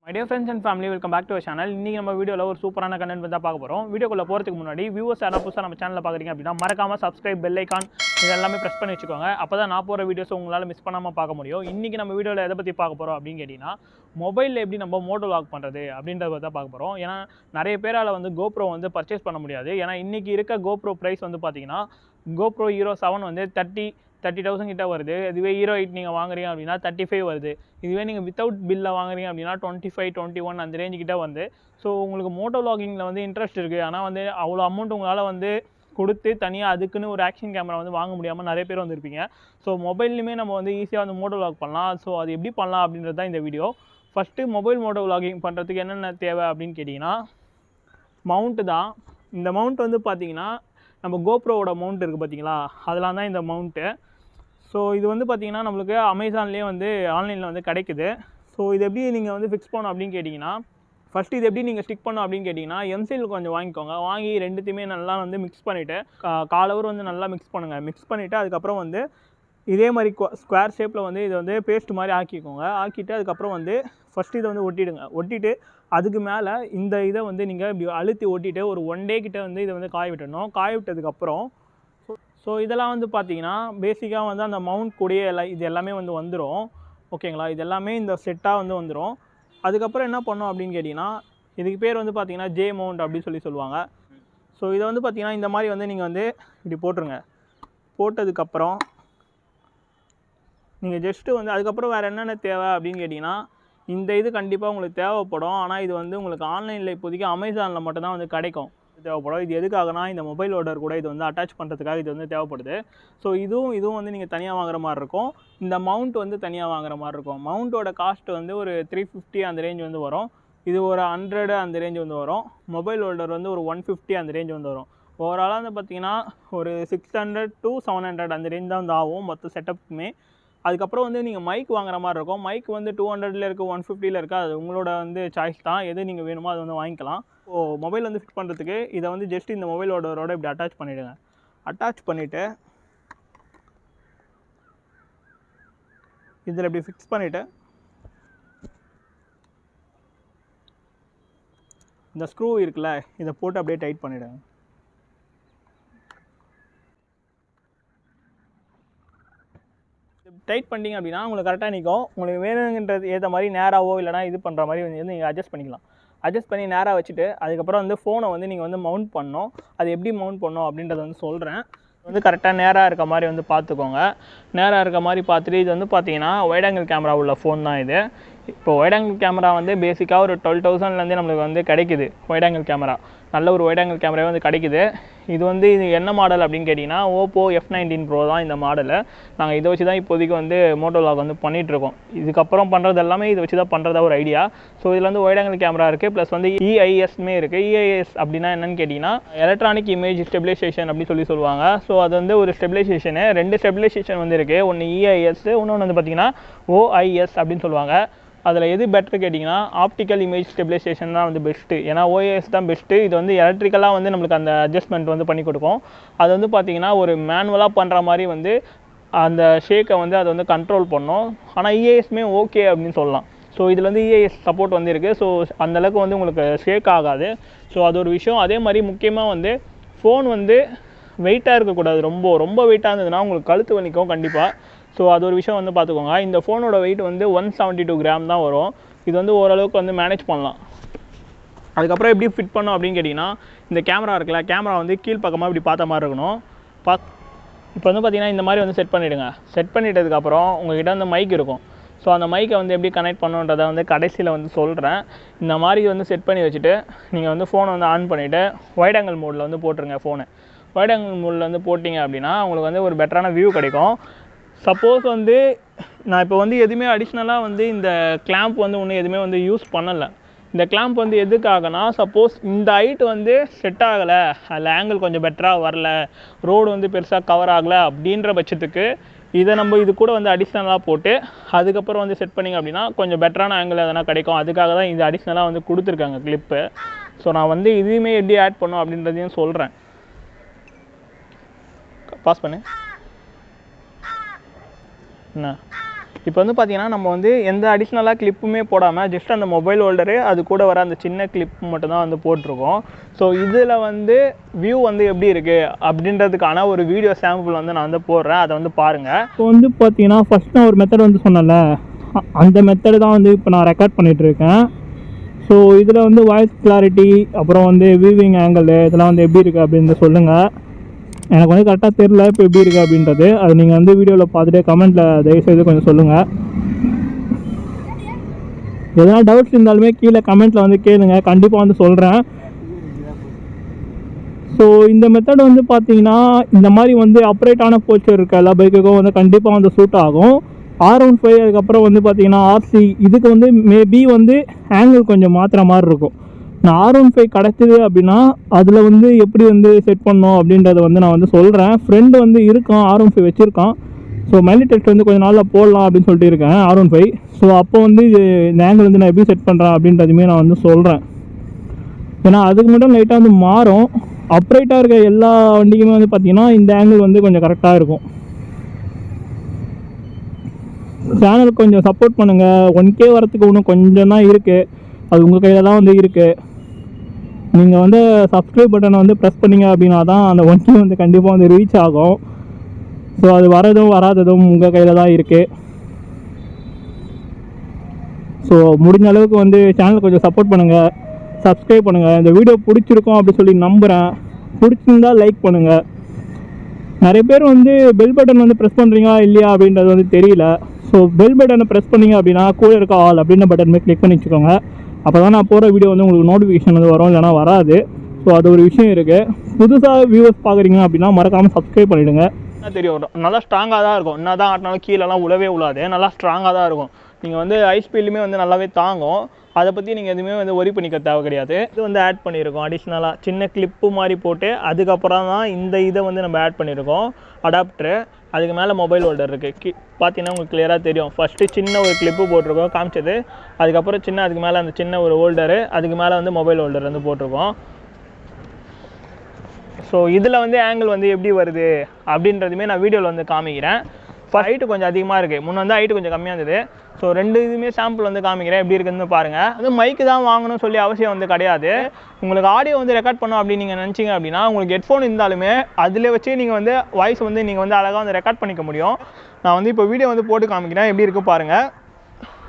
My dear friends and family, welcome back to our channel. இன்னைக்கு நம்ம வீடியோல ஒரு சூப்பரான கண்டென்ட் பத்தி பார்க்க போறோம். வீடியோக்குள்ள போறதுக்கு முன்னாடி வியூவர்ஸ் யாரா புதுசா நம்ம சேனலை பாக்குறீங்க அப்படினா மறக்காம subscribe bell icon இதெல்லாம் பிரஸ் பண்ணி வெச்சுக்கோங்க. அப்பதான் நான் போற வீடியோஸ் உங்களால மிஸ் பண்ணாம பார்க்க முடியும். இன்னைக்கு நம்ம வீடியோல எதை பத்தி பார்க்க போறோம் அப்படினு கேட்டினா மொபைல்ல எப்படி நம்ம motovlog பண்றது அப்படின்றத பத்தி பார்க்க போறோம். ஏனா நிறைய பேரால வந்து GoPro வந்து பர்சேஸ் பண்ண முடியாது. ஏனா இன்னைக்கு இருக்க GoPro பிரைஸ் வந்து பாத்தீங்கன்னா GoPro Hero 7 வந்து 30,000 கிட்ட வருது. இதுவே Hero 8 நீங்க வாங்குறீங்க அப்படினா 35 வருது. இதுவே நீங்க வித்தவுட் பில்ல வாங்குறீங்க அப்படினா 25, 21 அந்த ரேஞ்ச் கிட்ட வந்து. சோ உங்களுக்கு மோட்டோ vloggingல வந்து இன்ட்ரஸ்ட் இருக்கு. ஆனா வந்து அவ்வளவு அமௌண்ட் உங்களால வந்து கொடுத்து தனியா அதுக்குன்னு ஒரு ஆக்ஷன் கேமரா வந்து வாங்க முடியாம நிறைய பேர் வந்திருப்பீங்க. சோ மொபைல்லயுமே நம்ம வந்து ஈஸியா வந்து மோட்டோ vlog பண்ணலாம். சோ அது எப்படி பண்ணலாம் அப்படின்றது தான் இந்த வீடியோ. ஃபர்ஸ்ட் மொபைல் மோட்டோ vlogging பண்றதுக்கு என்னென்ன தேவை அப்படினு கேட்டிங்கனா மவுண்ட் தான். இந்த மவுண்ட் வந்து பாத்தீங்கன்னா நம்ம GoPro ஓட மவுண்ட் இருக்கு பாத்தீங்களா? அதெல்லாம் தான் இந்த மவுண்ட். ஸோ இது வந்து பார்த்தீங்கன்னா நம்மளுக்கு அமேசான்லேயே வந்து ஆன்லைனில் வந்து கிடைக்குது. ஸோ இது எப்படி நீங்கள் வந்து ஃபிக்ஸ் பண்ணணும் அப்படின்னு கேட்டிங்கன்னா ஃபஸ்ட்டு இது எப்படி நீங்கள் ஸ்டிக் பண்ணணும் அப்படின்னு கேட்டிங்கன்னா எம்சில் கொஞ்சம் வாங்கிக்கோங்க. வாங்கி ரெண்டுத்தையுமே நல்லா வந்து மிக்ஸ் பண்ணிவிட்டு காலவர் வந்து நல்லா மிக்ஸ் பண்ணுங்கள். மிக்ஸ் பண்ணிவிட்டு அதுக்கப்புறம் வந்து இதே மாதிரி ஸ்கொயர் ஷேப்பில் வந்து இதை வந்து பேஸ்ட் மாதிரி ஆக்கிக்கோங்க. ஆக்கிட்டு அதுக்கப்புறம் வந்து ஃபஸ்ட்டு இதை வந்து ஒட்டிடுங்க. ஒட்டிட்டு அதுக்கு மேலே இந்த இதை வந்து நீங்கள் இப்படி அழுத்தி ஒட்டிட்டு ஒரு 1 டே கிட்ட வந்து இதை வந்து காய விட்டணும். காய விட்டதுக்கப்புறம் ஸோ இதெல்லாம் வந்து பார்த்தீங்கன்னா பேசிக்காக வந்து அந்த மவுண்ட் கூடயே இது எல்லாமே வந்து வந்துடும். ஓகேங்களா? இது எல்லாமே இந்த செட்டாக வந்து வந்துடும். அதுக்கப்புறம் என்ன பண்ணோம் அப்படின்னு கேட்டிங்கன்னா இதுக்கு பேர் வந்து பார்த்தீங்கன்னா ஜே மவுண்ட் அப்படின்னு சொல்லுவாங்க. ஸோ இதை வந்து பார்த்தீங்கன்னா இந்த மாதிரி வந்து நீங்கள் வந்து இப்படி போட்டுருங்க. போட்டதுக்கப்புறம் நீங்கள் ஜஸ்ட்டு வந்து அதுக்கப்புறம் வேறு என்னென்ன தேவை அப்படின்னு கேட்டிங்கன்னா இந்த இது கண்டிப்பாக உங்களுக்கு தேவைப்படும். ஆனால் இது வந்து உங்களுக்கு ஆன்லைனில் இப்போதைக்கு அமேசானில் மட்டும்தான் வந்து கிடைக்கும். தேவைப்படும். இது எதுக்காகனா இந்த மொபைல் ஹோல்டர் கூட இது வந்து அட்டாச் பண்ணுறதுக்காக இது வந்து தேவைப்படுது. ஸோ இதுவும் வந்து நீங்கள் தனியாக வாங்குற மாதிரி இருக்கும். இந்த மவுண்ட் வந்து தனியாக வாங்குற மாதிரி இருக்கும். மவுண்ட்டோட காஸ்ட் வந்து ஒரு 350 அந்த ரேஞ்ச் வந்து வரும். இது ஒரு 100 அந்த ரேஞ்ச் வந்து வரும். மொபைல் ஹோல்டர் வந்து ஒரு 150 அந்த ரேஞ்ச் வந்து வரும். ஓவராலாக வந்து பார்த்தீங்கன்னா ஒரு 600 to 700 அந்த ரேஞ்ச் தான் வந்து ஆகும் மொத்த செட்டப்புமே. அதுக்கப்புறம் வந்து நீங்கள் மைக் வாங்குற மாதிரி இருக்கும். மைக் வந்து 200ல் இருக்குது, 150ல் இருக்குது. அது உங்களோட வந்து சாய்ஸ் தான். எது நீங்கள் வேணுமோ அதை வந்து வாங்கிக்கலாம். ஸோ மொபைல் வந்து ஃபிட் பண்ணுறதுக்கு இதை வந்து ஜஸ்ட் இந்த மொபைல் ஹோல்டரோட இப்படி அட்டாச் பண்ணிவிடுங்க. அட்டாச் பண்ணிவிட்டு இதில் இப்படி ஃபிக்ஸ் பண்ணிவிட்டு இந்த ஸ்க்ரூ இருக்குல்ல இதை போட்டு அப்படியே டைட் பண்ணிவிடுங்க. டைட் பண்ணிட்டீங்க அப்படின்னா உங்களுக்கு கரெக்டாக நிற்கும். உங்களுக்கு வேணுங்கிறது ஏற்ற மாதிரி நேராவோ இல்லைனா இது பண்ணுற மாதிரி வந்து நீங்கள் அட்ஜஸ்ட் பண்ணிக்கலாம். அட்ஜஸ்ட் பண்ணி நேராக வச்சுட்டு அதுக்கப்புறம் வந்து ஃபோனை வந்து நீங்கள் வந்து மவுண்ட் பண்ணணும். அது எப்படி மவுண்ட் பண்ணணும் அப்படின்றத வந்து சொல்கிறேன். வந்து கரெக்டாக நேராக இருக்க மாதிரி வந்து பார்த்துக்கோங்க. நேராக இருக்க மாதிரி பார்த்துட்டு இது வந்து பார்த்தீங்கன்னா வைட் ஆங்கிள் கேமரா உள்ள ஃபோன் தான் இது. இப்போ வைட் ஆங்கிள் கேமரா வந்து பேசிக்காக ஒரு 12,000லேருந்து நம்மளுக்கு வந்து கிடைக்குது. வைட் ஆங்கிள் கேமரா நல்ல ஒரு வைட் ஆங்கிள் கேமராவே வந்து கிடைக்குது. இது வந்து இது என்ன மாடல் அப்படின்னு கேட்டிங்கன்னா Oppo F19 Pro தான் இந்த மாடலு. நாங்கள் இதை வச்சு தான் இப்போதைக்கு வந்து மோட்டோ vlog வந்து பண்ணிகிட்ருக்கோம். இதுக்கப்புறம் பண்ணுறது எல்லாமே இதை வச்சு தான் பண்ணுறதா ஒரு ஐடியா. ஸோ இதில் வந்து வைட் ஆங்கிள் கேமரா இருக்குது. ப்ளஸ் வந்து EISமே இருக்குது. EIS அப்படின்னா என்னென்னு கேட்டிங்கன்னா எலக்ட்ரானிக் இமேஜ் ஸ்டெபிலைசேஷன் அப்படின்னு சொல்லுவாங்க. ஸோ அது வந்து ஒரு ஸ்டெபிலைசேஷனு 2 ஸ்டெபிலைசேஷன் வந்து இருக்குது. ஒன்று EIS, இன்னொன்று வந்து பார்த்திங்கன்னா OIS அப்படின்னு சொல்லுவாங்க. அதில் எது பெட்ரு கேட்டிங்கன்னா ஆப்டிக்கல் இமேஜ் ஸ்டெபிலைசேஷன் தான் வந்து பெஸ்ட்டு. ஏன்னா OIS தான் பெஸ்ட்டு. இது வந்து எலக்ட்ரிக்கலாக வந்து நம்மளுக்கு அந்த அட்ஜஸ்ட்மெண்ட் வந்து பண்ணி கொடுக்கும். அது வந்து பார்த்திங்கன்னா ஒரு மேனுவலாக பண்ணுற மாதிரி வந்து அந்த ஷேக்கை வந்து அதை வந்து கண்ட்ரோல் பண்ணும். ஆனால் EISமே ஓகே அப்படின்னு சொல்லலாம். ஸோ இதில் வந்து EIS சப்போர்ட் வந்து இருக்குது. ஸோ அந்தளவுக்கு வந்து உங்களுக்கு ஷேக் ஆகாது. ஸோ அது ஒரு விஷயம். அதே மாதிரி முக்கியமாக வந்து ஃபோன் வந்து வெயிட்டாக இருக்கக்கூடாது. ரொம்ப வெயிட்டாக இருந்ததுன்னா உங்களுக்கு கழுத்து வலிக்கும் கண்டிப்பாக. ஸோ அது ஒரு விஷயம் வந்து பார்த்துக்கோங்க. இந்த ஃபோனோட வெயிட் வந்து 172 கிராம் தான் வரும். இது வந்து ஓரளவுக்கு வந்து மேனேஜ் பண்ணலாம். அதுக்கப்புறம் எப்படி ஃபிட் பண்ணோம் அப்படின்னு கேட்டிங்கன்னா இந்த கேமரா இருக்குல்ல, கேமரா வந்து கீழ்ப்பக்கமாக இப்படி பார்த்த மாதிரி இருக்கணும். இப்போ வந்து பார்த்திங்கன்னா இந்த மாதிரி வந்து செட் பண்ணிவிடுங்க. செட் பண்ணிட்டதுக்கப்புறம் உங்கள்கிட்ட வந்து மைக் இருக்கும். ஸோ அந்த மைக்கை வந்து எப்படி கனெக்ட் பண்ணுன்றதை வந்து கடைசியில் வந்து சொல்கிறேன். இந்த மாதிரி வந்து செட் பண்ணி வச்சுட்டு நீங்கள் வந்து ஃபோனை வந்து ஆன் பண்ணிவிட்டு வைட் ஆங்கிள் மோடில் வந்து போட்டுருங்க. ஃபோனை வைட் ஆங்கிள் மோடில் வந்து போட்டிங்க அப்படின்னா உங்களுக்கு வந்து ஒரு பெட்டரான வியூ கிடைக்கும். சப்போஸ் வந்து நான் இப்போ வந்து எதுவுமே அடிஷ்னலாக வந்து இந்த கிளாம்ப் வந்து ஒன்றும் எதுவுமே வந்து யூஸ் பண்ணலை. இந்த கிளாம்ப் வந்து எதுக்காகனா சப்போஸ் இந்த ஹைட் வந்து செட் ஆகலை, அதில் ஆங்கிள் கொஞ்சம் பெட்டராக வரல, ரோடு வந்து பெருசாக கவர் ஆகலை அப்படின்ற பட்சத்துக்கு இதை நம்ம இது கூட வந்து அடிஷ்னலாக போட்டு அதுக்கப்புறம் வந்து செட் பண்ணிங்க அப்படின்னா கொஞ்சம் பெட்டரான ஆங்கிள் எதனா கிடைக்கும். அதுக்காக தான் இது அடிஷ்னலாக வந்து கொடுத்துருக்காங்க கிளிப்பு. ஸோ நான் வந்து இதுவுமே எப்படி ஆட் பண்ணோம் அப்படின்றதையும் சொல்கிறேன். பாஸ் பண்ணு என்ன இப்போ வந்து பார்த்தீங்கன்னா நம்ம வந்து எந்த அடிஷ்னலாக கிளிப்புமே போடாமல் ஜஸ்ட் அந்த மொபைல் ஹோல்டரு அது கூட வர அந்த சின்ன கிளிப் மட்டும்தான் வந்து போட்டிருக்கோம். ஸோ இதில் வந்து வியூ வந்து எப்படி இருக்குது அப்படின்றதுக்கான ஒரு வீடியோ சாம்பிள் வந்து நான் வந்து போடுறேன், அதை வந்து பாருங்கள். இப்போ வந்து பார்த்தீங்கன்னா ஃபஸ்ட் நான் ஒரு மெத்தட் வந்து சொன்னேன்ல, அந்த மெத்தடு தான் வந்து இப்போ நான் ரெக்கார்ட் பண்ணிகிட்ருக்கேன். ஸோ இதில் வந்து வாய்ஸ் கிளாரிட்டி அப்புறம் வந்து வியூவிங் ஆங்கிள் இதெல்லாம் வந்து எப்படி இருக்குது அப்படின்னு சொல்லுங்கள். எனக்கு வந்து கரெக்டாக தெரில இப்போ எப்படி இருக்குது அப்படின்றது. அது நீங்கள் வந்து வீடியோவில் பார்த்துட்டு கமெண்ட்டில் தயவுசெய்து கொஞ்சம் சொல்லுங்கள். எதனா டவுட்ஸ் இருந்தாலுமே கீழே கமெண்ட்டில் வந்து கேளுங்க, கண்டிப்பாக வந்து சொல்கிறேன். ஸோ இந்த மெத்தட் வந்து பார்த்தீங்கன்னா இந்த மாதிரி வந்து அப்ரைட்டான போஸ்டர் இருக்க எல்லா பைக்குக்கும் வந்து கண்டிப்பாக வந்து சூட் ஆகும். R15 அதுக்கப்புறம் வந்து பார்த்தீங்கன்னா RC இதுக்கு வந்து மேபி வந்து ஆங்கிள் கொஞ்சம் மாற்றுற மாதிரி இருக்கும். நான் R15 கிடச்சிது அப்படின்னா அதில் வந்து எப்படி வந்து செட் பண்ணோம் அப்படின்றத வந்து நான் வந்து சொல்கிறேன். ஃப்ரெண்டு வந்து இருக்கான் R15 வச்சுருக்கான். ஸோ மைலேஜ் டெஸ்ட் வந்து கொஞ்சம் நாளில் போடலாம் அப்படின்னு சொல்லிட்டு இருக்கேன் R15. ஸோ அப்போ வந்து இந்த ஆங்கிள் வந்து நான் எப்படி செட் பண்ணுறேன் அப்படின்றதுமே நான் வந்து சொல்கிறேன். ஏன்னா அதுக்கு மட்டும் லைட்டாக வந்து மாறும். அப்ரைட்டாக இருக்க எல்லா வண்டிக்குமே வந்து பார்த்திங்கன்னா இந்த ஆங்கிள் வந்து கொஞ்சம் கரெக்டாக இருக்கும். சேனலுக்கு கொஞ்சம் சப்போர்ட் பண்ணுங்கள். 1K வரத்துக்கு இன்னும் கொஞ்சம் தான் இருக்குது, அது உங்கள் கையில் தான் வந்து இருக்குது. நீங்கள் வந்து சப்ஸ்கிரைப் பட்டனை வந்து ப்ரெஸ் பண்ணிங்க அப்படின்னா தான் அந்த 1K வந்து கண்டிப்பாக வந்து ரீச் ஆகும். ஸோ அது வரதும் வராததும் உங்கள் கையில் தான் இருக்குது. ஸோ முடிஞ்ச அளவுக்கு வந்து சேனலுக்கு கொஞ்சம் சப்போர்ட் பண்ணுங்கள், சப்ஸ்கிரைப் பண்ணுங்கள். இந்த வீடியோ பிடிச்சிருக்கோம் அப்படி சொல்லி நம்புகிறேன். பிடிச்சிருந்தால் லைக் பண்ணுங்கள். நிறைய பேர் வந்து பெல் பட்டன் வந்து ப்ரெஸ் பண்ணுறீங்களா இல்லையா அப்படின்றது வந்து தெரியல. ஸோ பெல் பட்டனை ப்ரெஸ் பண்ணிங்க அப்படின்னா கூட இருக்க ஆல் அப்படின்ற பட்டன் போய் கிளிக் பண்ணி வச்சுக்கோங்க. அப்போ தான் நான் போகிற வீடியோ வந்து உங்களுக்கு நோட்டிஃபிகேஷன் வந்து வரும், இல்லைனா வராது. ஸோ அது ஒரு விஷயம் இருக்குது. புதுசாக வியூவர்ஸ் பார்க்குறீங்க அப்படின்னா மறக்காமல் சப்ஸ்கிரைப் பண்ணிவிடுங்க. தெரியும் நல்லா ஸ்ட்ராங்காக தான் இருக்கும். என்ன தான் ஆட்டினாலும் கீழெல்லாம் உழவே உழாது, நல்லா ஸ்ட்ராங்காக தான் இருக்கும். நீங்கள் வந்து ஹை ஸ்பீட்லையுமே வந்து நல்லாவே தாங்கும். அதை பற்றி நீங்கள் எதுவுமே வந்து ஒரி பண்ணிக்க தேவை கிடையாது. இது வந்து ஆட் பண்ணியிருக்கோம் அடிஷ்னலாக சின்ன கிளிப்பு மாதிரி போட்டு, அதுக்கப்புறம் தான் இந்த இதை வந்து நம்ம ஆட் பண்ணியிருக்கோம் அடாப்டரு. அதுக்கு மேலே மொபைல் ஹோல்டர் இருக்குது. பார்த்தீங்கன்னா உங்களுக்கு கிளியராக தெரியும். ஃபஸ்ட்டு சின்ன ஒரு கிளிப்பு போட்டிருக்கோம் காமிச்சது, அதுக்கப்புறம் சின்ன அதுக்கு மேலே அந்த சின்ன ஒரு ஹோல்டரு, அதுக்கு மேலே வந்து மொபைல் ஹோல்டர் வந்து போட்டிருக்கோம். ஸோ இதில் வந்து ஆங்கிள் வந்து எப்படி வருது அப்படின்றதுமே நான் வீடியோவில் வந்து காமிக்கிறேன். இப்போ ஹைட்டு கொஞ்சம் அதிகமாக இருக்குது, முன்னே வந்து ஹைட்டு கொஞ்சம் கம்மியாக இருந்தது. ஸோ ரெண்டு இதுவுமே சாம்பிள் வந்து காமிக்கிறேன், எப்படி இருக்குதுன்னு பாருங்கள். அது மைக்கு தான் வாங்கணும்னு சொல்லி அவசியம் வந்து கிடையாது. உங்களுக்கு ஆடியோ வந்து ரெக்கார்ட் பண்ணோம் அப்படின்னு நீங்கள் நினச்சிங்க அப்படின்னா உங்களுக்கு ஹெட்ஃபோன் இருந்தாலுமே அதில் வச்சு நீங்கள் வந்து வாய்ஸ் வந்து நீங்கள் வந்து அழகாக வந்து ரெக்கார்ட் பண்ணிக்க முடியும். நான் வந்து இப்போ வீடியோ வந்து போட்டு காமிக்கிறேன், எப்படி இருக்குது பாருங்கள்.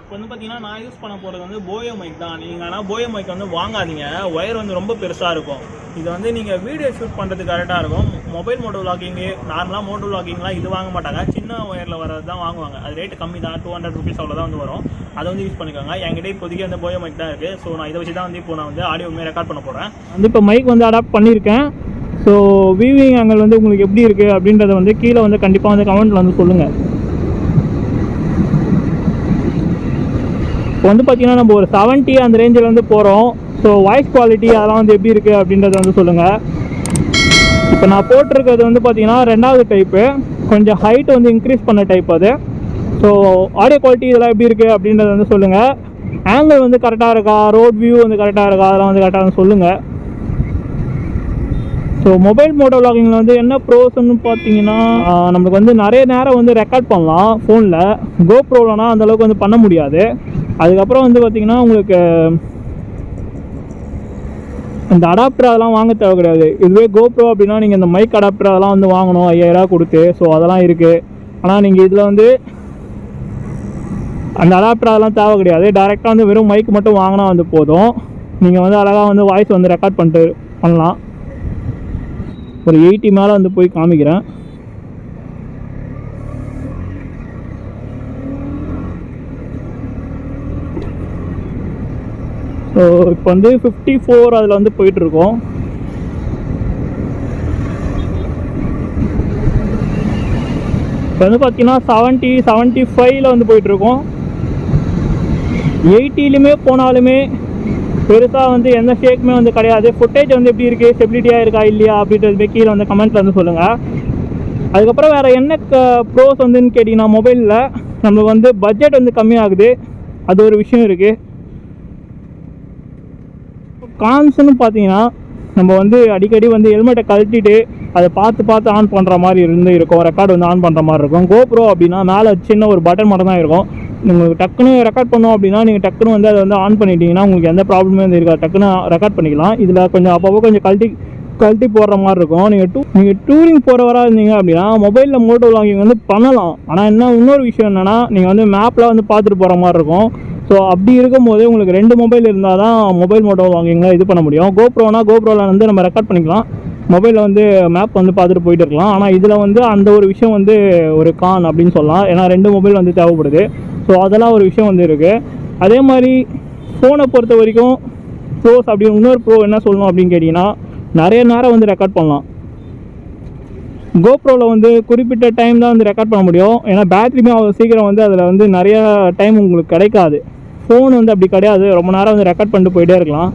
இப்போ வந்து பார்த்தீங்கன்னா நான் யூஸ் பண்ண போகிறது வந்து போயோ மைக் தான். நீங்கள் ஆனால் போயோ மைக் வந்து வாங்காதீங்க, ஒயர் வந்து ரொம்ப பெருசாக இருக்கும். இது வந்து நீங்கள் வீடியோ ஷூட் பண்ணுறதுக்கு கரெக்டாக இருக்கும். மொபைல் மோட்டோ விளாகிங்கு நார்மலாக மோட்டோ விளாகிங்லாம் இது வாங்க மாட்டாங்க, சின்ன ஒயரில் வரது தான் வாங்குவாங்க. அது ரேட்டு கம்மி தான், 200 ருபீஸ் அவ்வளோ தான் வந்து வரும். அதை வந்து யூஸ் பண்ணிக்கோங்க. என்கிட்ட இப்போதைக்கு அந்த போயோ மைக் தான் இருக்குது. ஸோ நான் இதை வச்சு தான் வந்து இப்போ நான் வந்து ஆடியோவுமே ரெக்கார்ட் பண்ண போகிறேன். வந்து இப்போ மைக் வந்து அடாப்ட் பண்ணியிருக்கேன். ஸோ வியூவிங் ஆங்கிள் வந்து உங்களுக்கு எப்படி இருக்குது அப்படின்றத வந்து கீழே வந்து கண்டிப்பாக வந்து கமெண்ட்டில் வந்து சொல்லுங்கள். இப்போ வந்து பார்த்தீங்கன்னா நம்ம ஒரு 70 அந்த ரேஞ்சில் வந்து போகிறோம். ஸோ வாய்ஸ் குவாலிட்டி அதெல்லாம் வந்து எப்படி இருக்குது அப்படின்றத வந்து சொல்லுங்கள். இப்போ நான் போட்டிருக்கிறது வந்து பார்த்தீங்கன்னா 2வது டைப்பு, கொஞ்சம் ஹைட் வந்து இன்க்ரீஸ் பண்ண டைப் அது. ஸோ ஆடியோ குவாலிட்டி இதெல்லாம் எப்படி இருக்குது அப்படின்றத வந்து சொல்லுங்கள். ஆங்கிள் வந்து கரெக்டாக இருக்கா, ரோட் வியூ வந்து கரெக்டாக இருக்கா, அதெல்லாம் வந்து கரெக்டாக வந்து சொல்லுங்கள். ஸோ மொபைல் மோட்டோ விளாகிங்கில் வந்து என்ன ப்ரோஸ்ன்னு பார்த்தீங்கன்னா நம்மளுக்கு வந்து நிறைய நேரம் வந்து ரெக்கார்ட் பண்ணலாம் ஃபோனில். கோப்ரோலனா அந்தளவுக்கு வந்து பண்ண முடியாது. அதுக்கப்புறம் வந்து பார்த்திங்கன்னா உங்களுக்கு இந்த அடாப்டர் அதெல்லாம் வாங்க தேவை கிடையாது. இதுவே கோப்ரோ அப்படின்னா நீங்கள் இந்த மைக் அடாப்டர் அதெல்லாம் வந்து வாங்கணும் 5000 கொடுத்து. ஸோ அதெல்லாம் இருக்குது. ஆனால் நீங்கள் இதில் வந்து அந்த அடாப்டர் அதெல்லாம் தேவை கிடையாது. டேரெக்டாக வந்து வெறும் மைக் மட்டும் வாங்கினா வந்து போதும். நீங்கள் வந்து அழகாக வந்து வாய்ஸ் வந்து ரெக்கார்ட் பண்ணிட்டு பண்ணலாம். ஒரு 80 மேலே வந்து போய் காமிக்கிறேன். ஸோ இப்போ வந்து 54 அதில் வந்து போயிட்டுருக்கோம். இப்போ வந்து பார்த்தீங்கன்னா 70, 75 வந்து போயிட்டுருக்கோம். 80லுமே போனாலுமே பெருசாக வந்து எந்த ஷேக்குமே வந்து கிடையாது. ஃபுட்டேஜ் வந்து எப்படி இருக்குது, ஸ்டெபிலிட்டியாக இருக்கா இல்லையா அப்படின்றதுமே கீழே வந்து கமெண்ட்டில் வந்து சொல்லுங்கள். அதுக்கப்புறம் வேறு என்ன ப்ரோஸ் வந்துன்னு கேட்டிங்கன்னா மொபைலில் நம்மளுக்கு வந்து பட்ஜெட் வந்து கம்மியாகுது, அது ஒரு விஷயம் இருக்குது. கான்ஸ்னு பார்த்தீங்கன்னா நம்ம வந்து அடிக்கடி வந்து ஹெல்மெட்டை கழட்டிட்டு அதை பார்த்து ஆன் பண்ணுற மாதிரி இருக்கும். ரெக்கார்டு வந்து ஆன் பண்ணுற மாதிரி இருக்கும். GoPro அப்படின்னா மேலே சின்ன ஒரு பட்டன் மட்டும் தான் இருக்கும். உங்களுக்கு டக்குன்னு ரெக்கார்ட் பண்ணோம் அப்படின்னா நீங்கள் டக்குன்னு வந்து அதை வந்து ஆன் பண்ணிட்டீங்கன்னா உங்களுக்கு எந்த ப்ராப்ளமே வந்து இருக்காது. டக்குன்னு ரெக்கார்ட் பண்ணிக்கலாம். இதில் கொஞ்சம் அப்பப்போ கொஞ்சம் கழட்டி போடுற மாதிரி இருக்கும். நீங்கள் டூரிங் போகிறவராக இருந்தீங்க அப்படின்னா மொபைலில் மோட்டோ vlogging வந்து பண்ணலாம். ஆனால் இன்னொரு விஷயம் என்னென்னா நீங்கள் வந்து மேப்பில் வந்து பார்த்துட்டு போகிற மாதிரி இருக்கும். ஸோ அப்படி இருக்கும்போது உங்களுக்கு 2 மொபைல் இருந்தால் தான் மொபைல் மோட்டோ vloggingல இது பண்ண முடியும். GoProவில் வந்து நம்ம ரெக்கார்ட் பண்ணிக்கலாம், மொபைலில் வந்து மேப் வந்து பார்த்துட்டு போயிட்டு இருக்கலாம். ஆனால் இதில் வந்து அந்த ஒரு விஷயம் வந்து ஒரு கான் அப்படின்னு சொல்லலாம். ஏன்னா 2 மொபைல் வந்து தேவைப்படுது. ஸோ அதெல்லாம் ஒரு விஷயம் வந்து இருக்குது. அதே மாதிரி ஃபோனை பொறுத்த வரைக்கும் ப்ரோஸ் அப்படின்னு இன்னொரு ப்ரோ என்ன சொல்லணும் அப்படின்னு கேட்டிங்கன்னா, நிறைய நேரம் வந்து ரெக்கார்ட் பண்ணலாம். GoProவில் வந்து குறிப்பிட்ட டைம் தான் வந்து ரெக்கார்ட் பண்ண முடியும். ஏன்னா பேட்டரியுமே அவ்வளோ சீக்கிரம் வந்து அதில் வந்து நிறையா டைம் உங்களுக்கு கிடைக்காது. ஃபோன் வந்து அப்படி கிடையாது, ரொம்ப நேரம் வந்து ரெக்கார்ட் பண்ணிட்டு போயிட்டே இருக்கலாம்.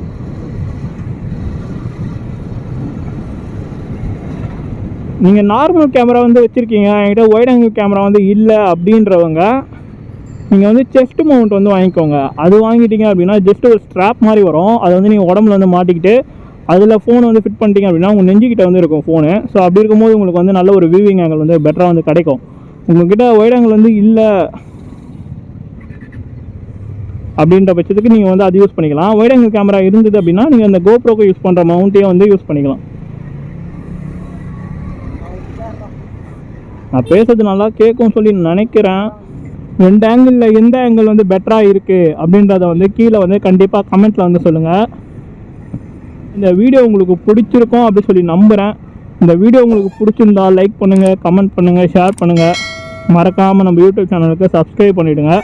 நீங்கள் நார்மல் கேமரா வந்து வச்சுருக்கீங்க, என்கிட்ட வைட் ஆங்கிள் கேமரா வந்து இல்லை அப்படின்றவங்க நீங்கள் வந்து செஸ்ட் மவுண்ட் வந்து வாங்கிக்கோங்க. அது வாங்கிட்டீங்க அப்படின்னா ஜஸ்ட் ஒரு ஸ்ட்ராப் மாதிரி வரும். அதை வந்து நீங்கள் உடம்புல வந்து மாட்டிக்கிட்டு அதில் ஃபோன் வந்து ஃபிட் பண்ணிட்டீங்க அப்படின்னா உங்கள் நெஞ்சிக்கிட்ட வந்து இருக்கும் ஃபோனு. ஸோ அப்படி இருக்கும்போது உங்களுக்கு வந்து நல்ல ஒரு வியூவிங் ஆங்கிள் வந்து பெட்டராக வந்து கிடைக்கும். உங்கள்கிட்ட வைட் ஆங்கிள் வந்து இல்லை அப்படின்ற பட்சத்துக்கு நீங்கள் வந்து அது யூஸ் பண்ணிக்கலாம். வைட் ஆங்கிள் கேமரா இருந்தது அப்படின்னா நீங்கள் அந்த GoProக்கு யூஸ் பண்ணுற மவுண்ட்டையே வந்து யூஸ் பண்ணிக்கலாம். நான் பேசுறது நல்லா கேட்கும் சொல்லி நினைக்கிறேன். 2 ஆங்கிளில் எந்த ஆங்கிள் வந்து பெட்டராக இருக்குது அப்படின்றத வந்து கீழே வந்து கண்டிப்பாக கமெண்ட்டில் வந்து சொல்லுங்கள். இந்த வீடியோ உங்களுக்கு பிடிச்சிருக்கும் அப்படி சொல்லி நம்புகிறேன். இந்த வீடியோ உங்களுக்கு பிடிச்சிருந்தா லைக் பண்ணுங்கள், கமெண்ட் பண்ணுங்கள், ஷேர் பண்ணுங்கள். மறக்காமல் நம்ம யூடியூப் சேனலுக்கு சப்ஸ்கிரைப் பண்ணிவிடுங்க.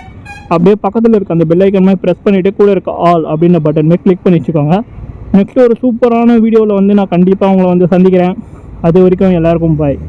அப்படியே பக்கத்தில் இருக்க அந்த பெல் ஐக்கன் மாதிரி ப்ரெஸ் பண்ணிவிட்டு கூட இருக்க ஆல் அப்படின்ற பட்டன் மாதிரி கிளிக் பண்ணி வச்சுக்கோங்க. நெக்ஸ்ட்டு ஒரு சூப்பரான வீடியோவில் வந்து நான் கண்டிப்பாக உங்களை வந்து சந்திக்கிறேன். அது வரைக்கும் எல்லாருக்கும் பாய்.